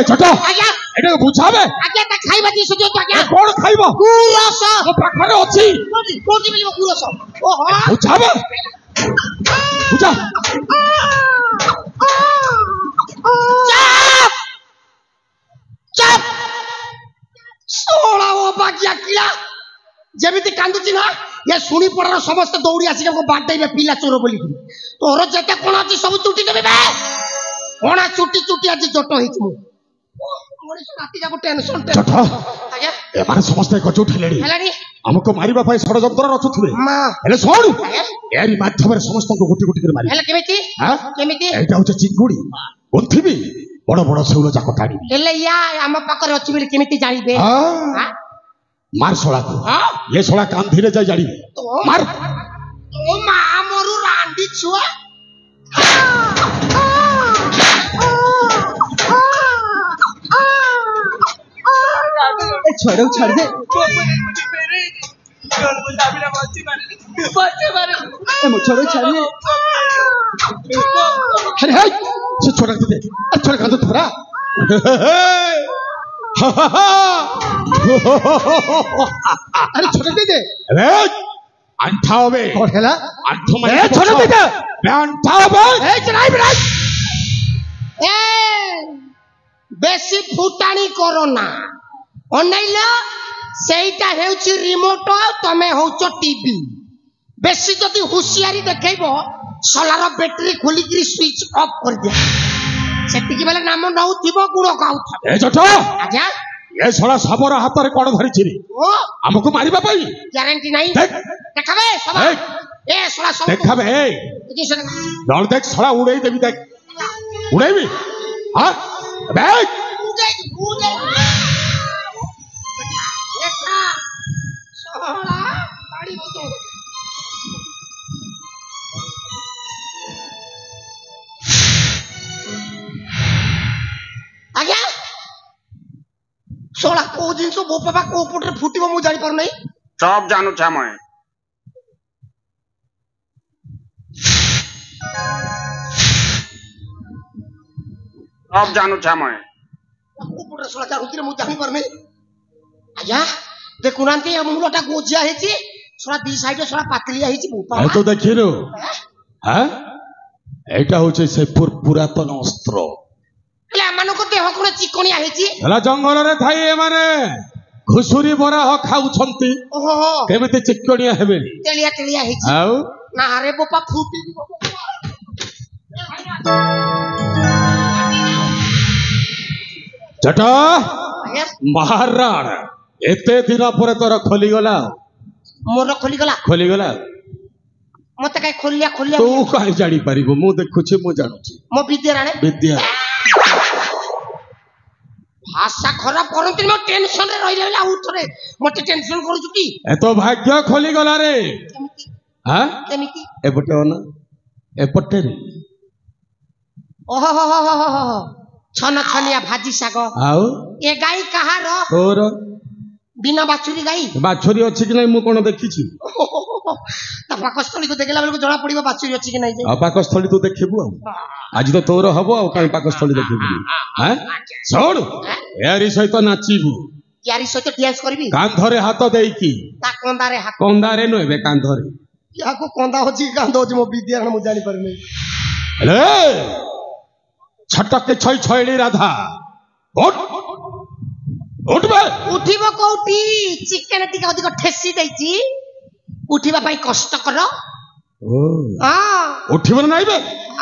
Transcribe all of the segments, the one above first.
छोटा एटा बुझावे आज्ञा ता खाइबा दिसु दियो तो आज्ञा कोन खाइबो गुरस ओ पाखरे अछि कोठी मिलिबो गुरस ओहो बुझावे बुझा चुप चुप सोळा ओ बागिया किला जेमिति कांदुची ना ये सुनी पड़ार समस्त दौड़ी आसी हमको बाटैबे पिला चोर बोली तोर जेते कोन अछि सब चुटी देबे बे कोना चुटी चुटी आज जटो हिच मु मोरी राती जाको टेंशन जटो आज्ञा ए माने समस्त एक उठिलेडी हेलाडी हमको मारिबा पई षडयंत्र रचुथिबे मां हेले सोड एरी माध्यमरे समस्त को गुटी गुटी कर मारि हेले केमिति हां केमिति एटा होचे चिंगुडी गुंथिबी बड़ बड़ सेउल जाको टाणी हेले या हम पाकर अछि बिल केमिति जानिबे हां मार सोळा को हां ये सोळा कान धीरे जाय जानिबे तो मार ओ मा मोरु रांडी छुआ छोड़ो छोड़ दे छोड़ो छोड़ दे अरे हाय से छोड़ दे छोड़ का तो थोड़ा अरे छोड़ दे अरे अंठावे कौन हैला अंठो में छोड़ दे मैं अंठावे ए चलाई बिराज ए बेसी फुटाणी करो ना अनैला सेटा हेउची रिमोट तमे होचो टीवी बेसी जदी हुशियारी देखैबो सोलार बैटरी खोली कि स्विच ऑफ कर दे सेति बेले नाम नउ थिबो गुण गाउ ए जटो आज्ञा ये सोला सबरा हाथ रे कोन धरि छिरी ओ हमको मारिबा पई गारंटी नहीं देख देखाबे सब ए सोला सब देखाबे ए नल देख सोला उड़ाई देबी देख उड़ाईबी हां देख उड़े देखा सोला गाड़ी बतो आज्ञा सोला को जिनस बो पापा को पटरे फुटिबो मु जानि पार नै सब जानू छा मैं सब जानू छा मैं को पटरे सोला जाउतिरे मु जानि पार नै आज्ञा देखुनांती या मुलटा गोजिया हेची सोला दी साइड सोला पातलिया हेची बो पापा ए तो देखिरो हां एटा होचे से पुरातन अस्त्र ले मानो को देह कोन चिकनिया हेची हला जंगल रे थाई ए माने घुसुरी बरा ह खाउछंती ओहो केमिते चिकनिया हेबे तेलिया हेची आउ ना रे बोपा फुटी जटा आज्ञा महाराण एते दिन पर तोर खोली गला मोर खोली गला मते काय खोलिया तू काई जानी परिबो मु देखुछि मु जानुछि मो विद्या राणे विद्या भाषा खराब करंती मो टेंशन रे रहिला बेला उठरे मते टेंशन करू छुटी ए तो भाग्य खोली गला रे केमिति हां केमिति एपटे ना एपटे रे ओहो हो हो हो हो छन छनिया भाजी साग आउ ए गाई कहार तोर बिना बाछुरी गाई बाछुरी अछि कि नै मु कोन देखिछि ता पाकस्थली को देखला बेला को जणा पड़िबो बाछुरी अछि कि नै जे पाकस्थली तू देखिबु आज तो तोर हबो आ काई पाकस्थली देखिबु हैं छोड़ यारी सहित नाचिबु यारी सहित डांस करबी कांधरे हाथ देइकी ता कंदारे नहेबे कांधरे या को कंदा होची कांदो होची मो विद्या मु जानि पर नै रे छटक के छई छईली राधा उठ उठ बे उठिबो कोठी चिकन टिका अधिक ठेसी देइची उठिबा पई कष्ट करो ओ हां उठिबो नै बे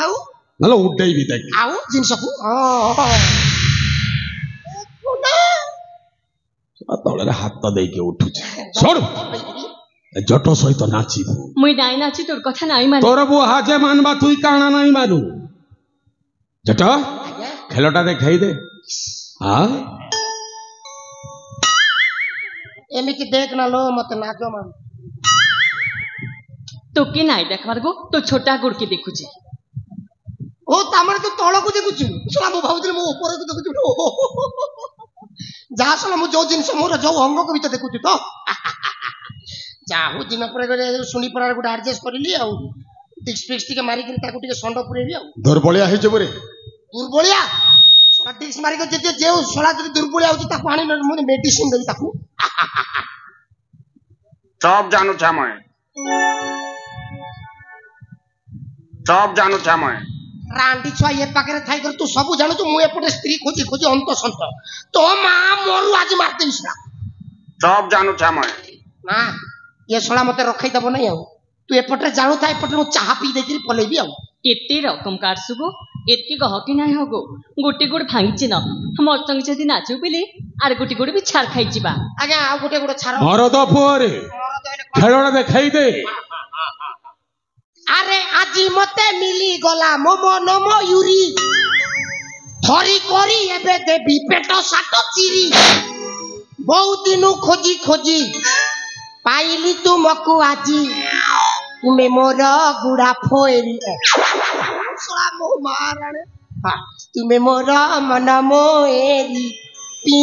आउ नलो उडै भी देख आउ जिनसकु हां तळे हाथ देई के उठुछ छोड़ जटो सहित नाचिबु मुई नाइ नाची तोर कथा नाइ मान तोर बो हाजे मानबा तुई काना नाइ मानु जटो खेलटा देखाई दे हां एमिति देख ना लो मत नाचो मान तो के नाइ देखबार गो तो छोटा गुड़ के देखुची ओ तामर तो तळ को देखुची सला मो भाउदिल मो ऊपर को देखुची जा सला मो जो जिन समोर जो अंग को भीतर देखुची तो ଯାହୁ ଦିନ ପରେ ଗଲେ ଶୁଣି ପରାର ଗୋଟେ ଆଡଜଷ୍ଟ କରିଲି ଆଉ ଟିକ୍ସ ଫିକ୍ସ ଟିକେ ମାରିକିରି ତାକୁ ଟିକେ ଷଣ୍ଢ ପୁରେଇବି ଆଉ ଦୁର୍ବଳିଆ ହେଇଛ ବୋରେ ଦୁର୍ବଳିଆ ଶଳା ଟିକ୍ସ ମାରିକି ଯଦି ଯେଉଁ ଶଳା ଯଦି ଦୁର୍ବଳିଆ ହଉଛି ତାକୁ ଆଣି ମୁଁ ମେଡିସିନ ଦେବି ତାକୁ सब जानूछा मैं ରାଣ୍ଡି ଛୁଆ ଏ ପାଖରେ ଥାଇକରି ତୁ ସବୁ ଜାଣୁଛୁ ମୁଁ ଏପଟେ ସ୍ତ୍ରୀ ଖୋଜି ଖୋଜି ଅନ୍ତ ସନ୍ତ ତୋ ମା ମରୁ ଆଜି ମାରିଦେବି ଶଳା सब जानूछा मैं ନା ଏ ଶଳା ମତେ ରଖେଇଦବ ନାହିଁ ଆଉ ତୁ ଏପଟରେ ଜାଣୁଥା ଏପଟରେ ମୁଁ ଚାହା ପିଇ ଦେଇକିରି ପଲେଇବି ଆଉ ଏତେ ରକମ କାଟସୁ ଗो ଏତେ ଗହକି ନାହିଁ ହଗो ଗୋଟେ ଗୋଡ଼ ଭାଙ୍ଗିଛି ନା ମୋ ସଙ୍ଗେ ଯଦି ନାଚୁ ପିଲେ ଆର ଗୋଟେ ଗୋଡ଼ ବି ଛାର ଖାଇଯିବା ଆଜ୍ଞା ଆଉ ଗୋଟେ ଗୋଟେ ଛାର ମରଦ ପୁଅରେ ଖେଳଣା ଦେଖାଇ ଦେ ଆରେ ଆଜି ମତେ ମିଳିଗଲା ମୋମୋ ନମୋ ୟୁରି ଧରି କରି ଏବେ ଦେବି ପେଟ ସାଟ ଚିରି ବହୁତ ଦିନୁ ଖୋଜି ଖୋଜି ପାଇଲି ତୁମକୁ ଆଜି ତୁମେ ମୋର ଗୁଡା ଫୋଏରି ମୋ ମାରାଣେ ତୁମେ ମୋର ମନ ମୋଏରି ପି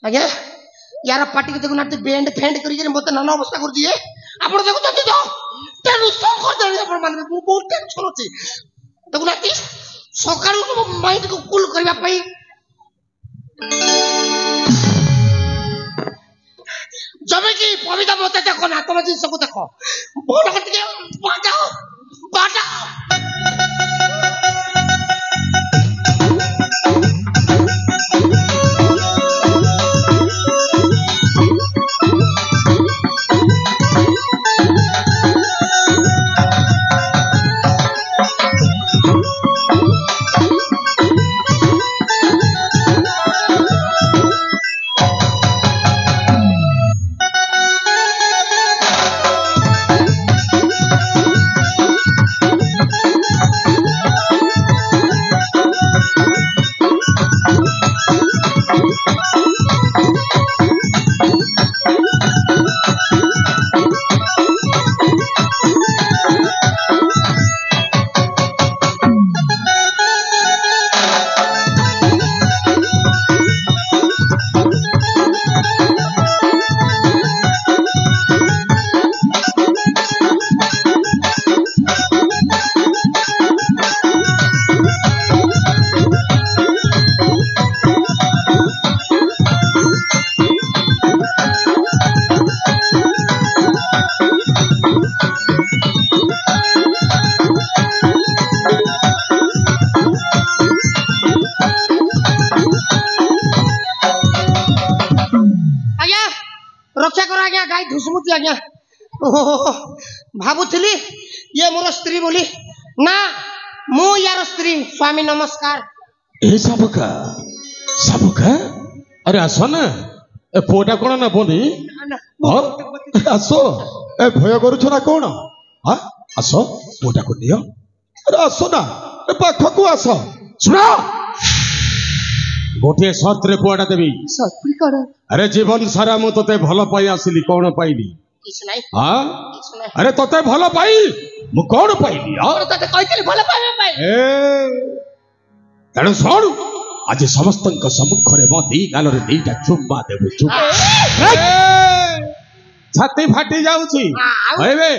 ଆଜ୍ଞା यार पार्टी के देखुना बेंड फेंड करी मत नाना अवस्था कर दिए आपण देखुଛନ୍ତି ତ टेंशन कर देले आपण माने मु बहुत टेंशन अछि देखुना सकाळू माइंड को कूल करबा पई जबे की पविता मते देखो ना तुम जिन सब देखो बोल के बाजाओ बाजाओ धुसमुती आज्ञा भावुली ये मोर स्त्री बोली ना मु यार स्त्री स्वामी नमस्कार ए सबका सबका अरे आसो ना ए पोटा कोन ना बोली हां आसो ए भय करू छ ना कोन हां आसो पोटा को नियो अरे आसो ना ए पाखो को आसो सुनो गोटे शर्त रे पुआटा देवी सत्री कर अरे जीवन सारा मु तते भलो पाई आसिली कोन पाइली किछ नाही हां अरे तते भलो पाई मु कोन पाइली और तते कहितली भलो पाइबे पाई ए तण सोड आज समस्तक सम्मुख रे म दी गाल रे दीटा चुम्बा देबु चुम्बा छाती फाटी जाउची होइबे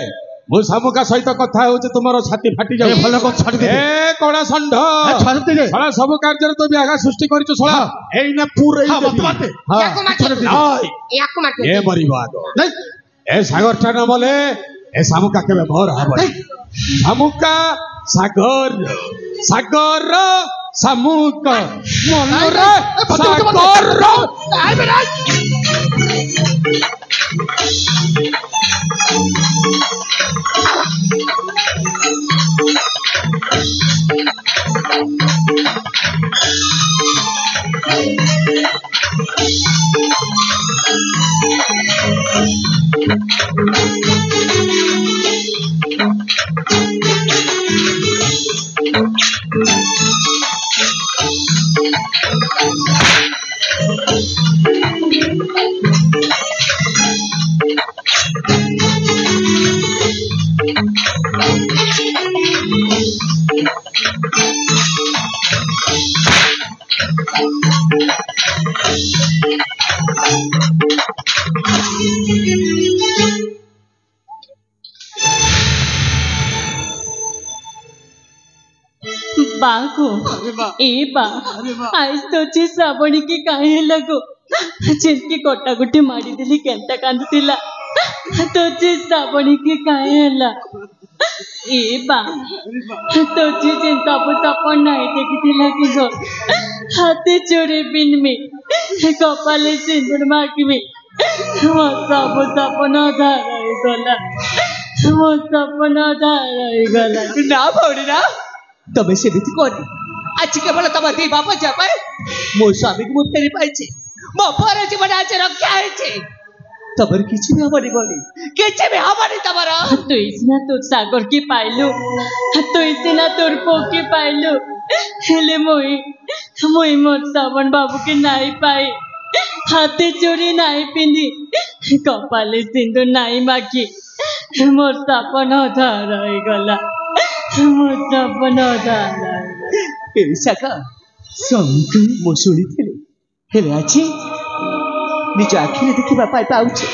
मु सामुका सहित कथा होचे तुमरो छाती फाटी जाउ ए भलो को छाडी दे ए कोणा संढ छाडी दे साला सब कार्य रे तो ब्यागा सृष्टि करिछु सोळा एई ना पूरे मत मारते याको मारते याको मारते ए मरिबाद नहीं ए सागर टा न बोले ए सामुका केबे भर हबे सामुका सागर सागर सामुका मन रे सागर आइ बे बाको ए बा आज तो ची श्रावणी की काहे लगो जिनकी कोटा गुटी मारी दिली केंता कांदुतिला तो ची श्रावणी की काहे हला ए बा तो ची चिंता सपन नहीं देखितिला कि गो हाथे चोरे बिन में कपाले सिंदूर माकी में मो सब सपन धाराई गला मो सपन धाराई गला ना भौणी ना तमे सेमिति कोनी आज केवल तम दी बाप जापाय मो स्वामी को फेरी पाइछे मो पर जीवन आज रक्षा हेछे तबर किछि भी हमारी बोली किछि भी हमारी तबर तो इसना तो सागर की पाइलु तो इसना तोर पोके पाइलु हेले मोई मोर श्रावण बाबू के नाई पाई हाथे चोरी नाई पिंदी कपाले सिंदूर नाई माकी मोर सपन धाराई गला मोर सपन धाराई शाखा समूह मो शुणी हेले अच्छी निज आखिरे देखा पाउछे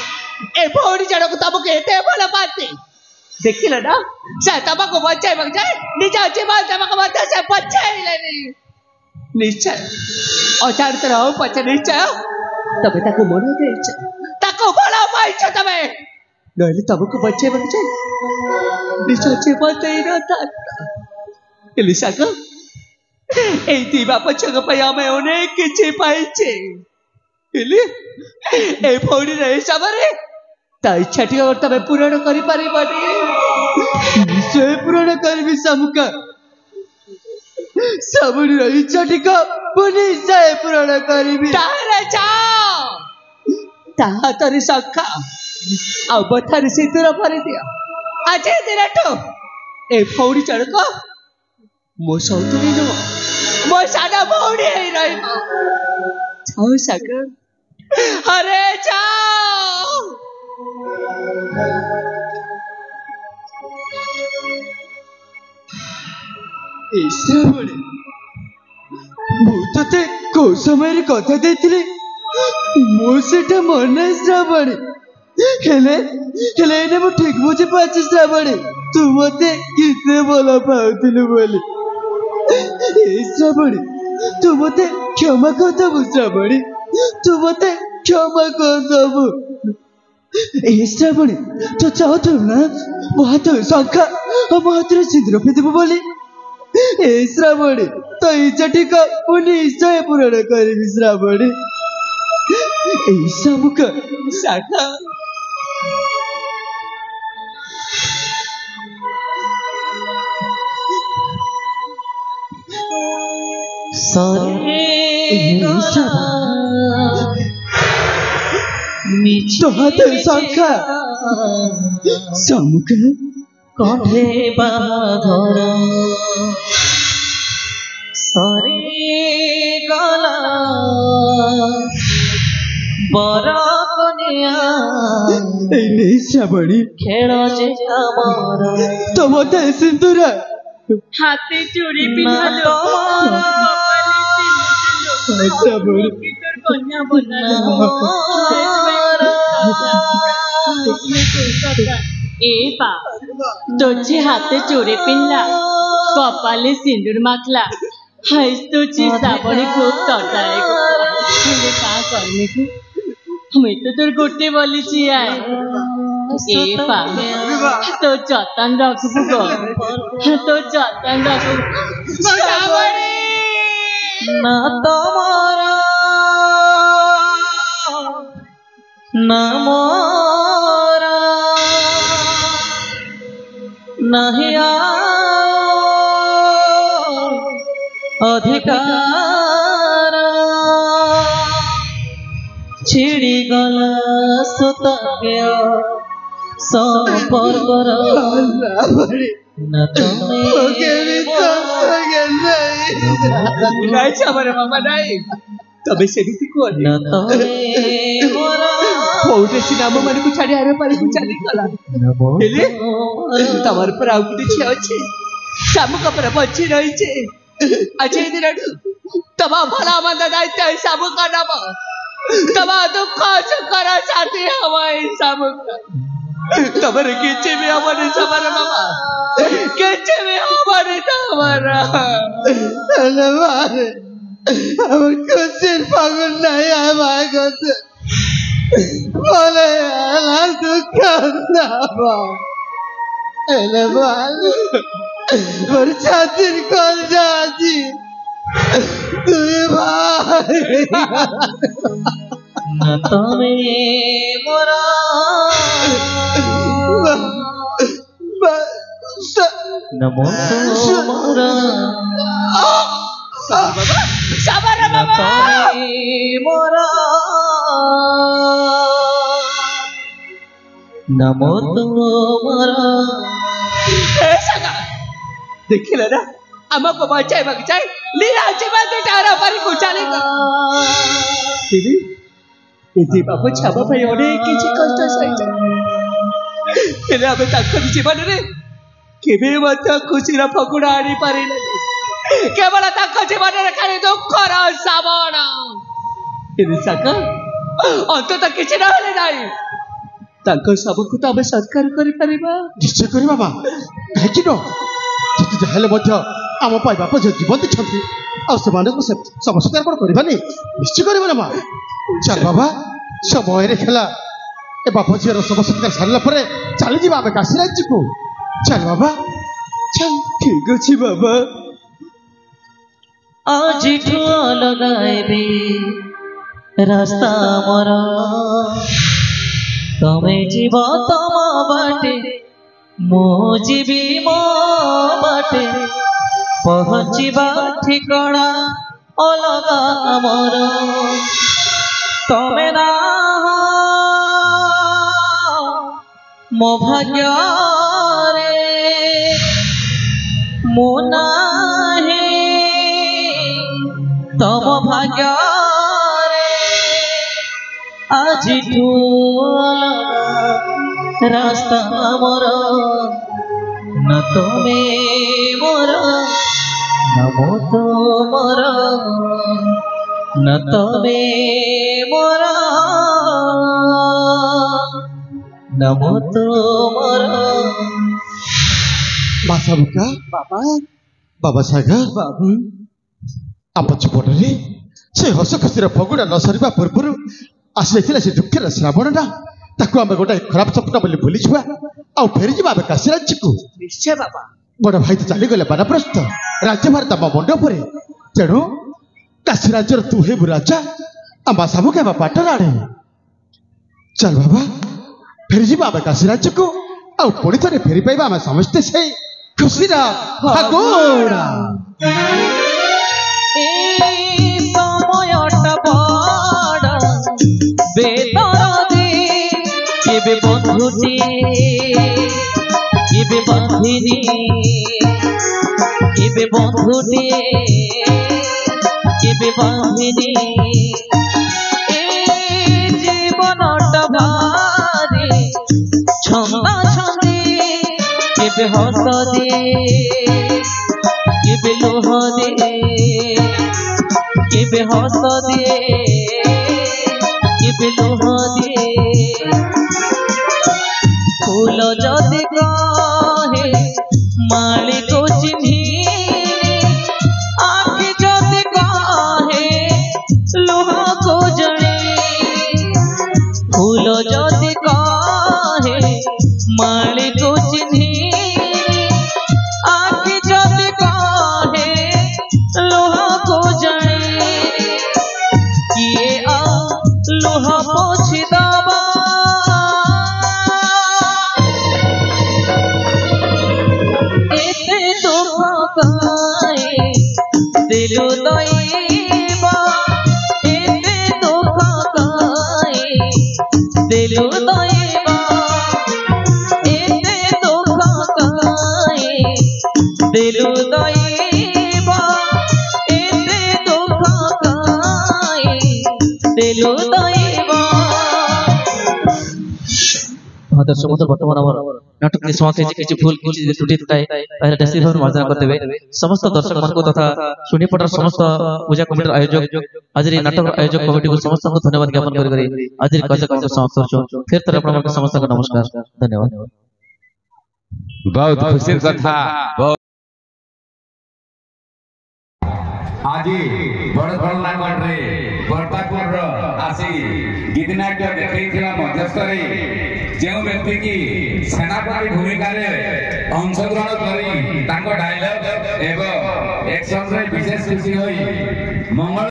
ए भौणी जड़क तमको एते भल पाते देखिल ना से तमको बचाई जाए निज जीवन तमको मत से बचाइले निश्चय अजाणत रहो पचे निश्चय तबे ताको मन देछ ताको भल पाइछ तबे नहले तमको बचाई जाए निज जीवन दे न ताता हेले साका ए दी बाप छग पय हमें अनेक किछि पाइछे हेले ए भौणी रे सबरे ता इच्छा टी और तबे पूर्ण करि परिबनी निश्चय पूर्ण करबी समुका सबरी रे इच्छा टी को निश्चय पूर्ण करबी तारे जाओ ता तरी सखा आ बथारी सितुर भरि दियो आजे दिनटो ए भौणी चड़क मो सौतुनी नो मो सादा भौणी हे रहिबो जाओ सागर अरे जाओ श्रावणी मुझे को समय कथा देथिले मो सेटा मन श्रावणी हेले हेले ने मो ठीक बुझे पाछ श्रावणी तू मते किसे बोला पाउतिलु बोली ए श्रावणी तू मते क्षमा कर दबु श्रावणी तू मते क्षमा कर दबु ए श्रावणी तो चाहो तो ना मो हाथ शंखा और मो हाथ सिंदूर फेदबु बोली ए श्रावणी तो इच्छा ठीक निश्चय पूर्ण करबी श्रावणी ए सबुक शाखा तो हाथ शंखा समुख कहे बाघर सरे गला बर कनिया श्रावणी खेल जे कामर तो मत सिंदूर हाथे चूड़ी पिन्हालो श्रावणी कन्या बनालो ए बा तुझे हाथे चूड़ी पिनला कपाले सिंदूर माखला हाइस तुझी श्रावणी खूब तड़ाए का करने को मैं तो तोर गोटे बोली छी आए ए बा तो जतन रखबु गो तो जतन रखबु श्रावणी ना तोमरा ना मोरा नहीं अधिकार छिड़ी गला सुतव्य संपर्क न तबे सेमिति को पौडेसी नाम मन को छाड़ी आरे पारी को चली गला हेले तमर पर आउ किछि छी अछि सामुक पर बच्ची रही छे अजय दिनडू तबा भला मंद दायित्व सामुक नाम तबा दुख सुख कर साथी हवाई सामुक तमर किचे में हमारे सबर बाबा किचे में हमारे तमर अरे मारे हम कुछ पागल नहीं है भाई को बोले यार तू करना बा अरे मारे और छाती कौन जाती तू भाई न तुम्हें मोरा नमो मोरा साबर बाबा मोरा नमो मोरा ऐसा का देखिला ना हमको बचाए बचाए लीला जीवन से तारा पर कुचालेगा दीदी इति बाबू छाबा भाई ओरे किछि कष्ट सहिचा हेले आबे ताकर जीवन रे केबे मत खुशीर फकुड़ा आनी पारिला केवल ताकर जीवन रे खाली दुखर साबण हेले साका अंत तक किछि न हेले नाही ताकर सबको तो आबे सत्कार करि परिबा निश्चय करी बाबा काहे न जति जहेले मध्य आम पाई बाप जो जीवन छथि आ सेमानक समस्या कोन करबानी निश्चय करबा ना चल बाबा समय रे खेला ए बाप झीर समस्या सारला परे चल जी बाबा काशी राज्य को चल बाबा चल ठीक अछि बाबा आज ठुआ लगाइबे रास्ता मोर तमे जीव तम बाटे मो जीवी मो बाटे पहुँचवा ठिकाना अलगा मोर तमे ना मो भाग्य रे मो नाही तम भाग्य रे आज रास्ता मोर न तुमे मोर नमो मोर न तुमे मोर नमो मोर बासा बुका बाबा बाबा सागर बाबू आप जीवନରେ से हस खुशीर फगुड़ा न सरिबा पूर्व आसी जाइଥିଲା से दुखर श्रावणटा ताकू आम गोटे खराब स्वप्न बोली भूली जा फेरी जा काशी राज्य को निश्चय बाबा बड़ भाई तो चलीगले बानप्रस्थ राज्यभार तम मंडप तेणु काशी राज्यर तू हेबु राजा आम सामु के पाटर आड़े चल बाबा फेरी जा काशी राज्य को पुणी थे फेरी पाइबा आम समस्ते से खुशी फगुड़ा केबे बंधुटी केबे बांधिनी केबे बंधुटी केबे बांधिनी ए जीवनटा भारी छंदा छंदी केबे हस दे केबे लोह दे केबे हस दे केबे लोह दे फूल जदि कहे माली को चिन्ही आखि जदि कहे लोहा को जड़े फूल जदि कहे माली को चिन्ही आखि जदि कहे लोहा को जड़े किए आ लोहा पोछि दबा दिलु दैबा एते दुख काए दिलु दैबा एते दुख काए दिलु दैबा एते दुख काए दिलु दैबा दर्शक बर्तमान नाटक के समाप्त किसी भूल किसी त्रुटि थाए ताहले डेसी भाव मार्जना कर देबे समस्त दर्शक मन को तथा सुनी पटर समस्त पूजा कमिटी आयोजक आज नाटक आयोजक कमिटी को समस्त को धन्यवाद ज्ञापन करी आज कार्यक्रम को समाप्त करछो फिर तरह अपन समस्त को नमस्कार धन्यवाद बहुत खुशी कथा बहुत आज बड़फल नागरे बरपापुर आसी गीतनाट्य देखा मध्यस्थरे जो व्यक्ति की सेनापति भूमिका अंशग्रहण कर डायलॉग एवं एक्शन विशेष खुशी मंगल